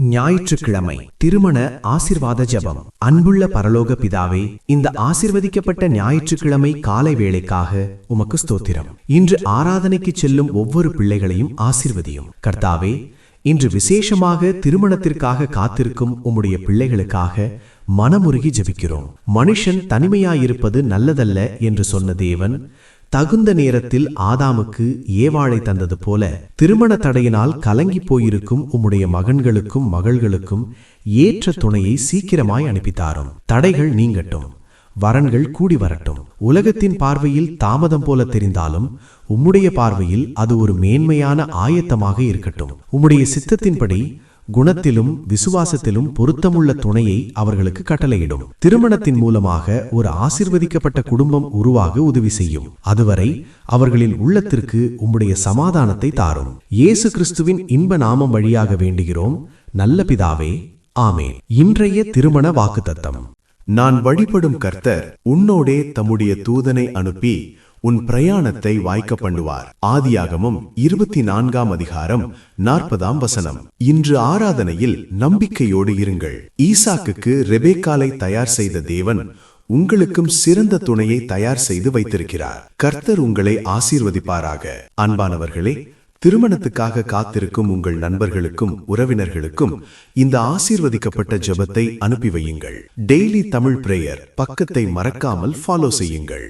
ஞாயிற்றுக்கிழமை திருமண ஆசீர்வாத ஜெபம். அன்புள்ள பரலோக பிதாவே, இந்த ஆசீர்வதிக்கப்பட்ட ஞாயிற்றுக்கிழமை காலை வேளைக்காக உமக்கு ஸ்தோத்திரம். இன்று ஆராதனைக்கு செல்லும் ஒவ்வொரு பிள்ளைகளையும் ஆசீர்வதியும். கர்த்தாவே, இன்று விசேஷமாக திருமணத்திற்காக காத்திருக்கும் உம்முடைய பிள்ளைகளுக்காக மனமுருகி ஜெபிக்கிறோம். மனுஷன் தனிமையாயிருப்பது நல்லதல்ல என்று சொன்ன தேவன் தகுந்த நேரத்தில் ஆதாமுக்கு ஏவாளை தந்தது போல திருமண தடையினால் கலங்கி போயிருக்கும் உம்முடைய மகன்களுக்கும் மகள்களுக்கும் ஏற்ற துணையை சீக்கிரமாய் அனுப்பித்தாரும். தடைகள் நீங்கட்டும், வரன்கள் கூடி வரட்டும். உலகத்தின் பார்வையில் தாமதம் போல தெரிந்தாலும் உம்முடைய பார்வையில் அது ஒரு மேன்மையான ஆயத்தமாக இருக்கட்டும். உம்முடைய சித்தத்தின்படி குணத்திலும் விசுவாசத்திலும் பொருத்தமுள்ள துணையை அவர்களுக்கு கட்டளையிடும். திருமணத்தின் மூலமாக ஒரு ஆசீர்வதிக்கப்பட்ட குடும்பம் உருவாக உதவி செய்யும். அதுவரை அவர்களின் உள்ளத்திற்கு உம்முடைய சமாதானத்தை தாரும். இயேசு கிறிஸ்துவின் இன்ப நாமம் வழியாக வேண்டுகிறோம் நல்ல பிதாவே, ஆமேன். இன்றைய திருமண வாக்குத்தத்தம். நான் வழிபடும் கர்த்தர் உன்னோடே தம்முடைய தூதனை அனுப்பி உன் பிரயாணத்தை வாய்க்க பண்ணுவார். ஆதியாகமம் 24 அதிகாரம் 40 இன்று ஆராதனையில் நம்பிக்கையோடு இருங்கள். ஈசாக்குக்கு ரெபேக்காலை தயார் செய்த தேவன் உங்களுக்கும் சிறந்த துணையை தயார் செய்து வைத்திருக்கிறார். கர்த்தர் உங்களை ஆசீர்வதிப்பாராக. அன்பானவர்களே, திருமணத்துக்காக காத்திருக்கும் உங்கள் நண்பர்களுக்கும் உறவினர்களுக்கும் இந்த ஆசீர்வதிக்கப்பட்ட ஜெபத்தை அனுப்பி வையுங்கள். டெய்லி தமிழ் பிரேயர் பக்கத்தை மறக்காமல் ஃபாலோ செய்யுங்கள்.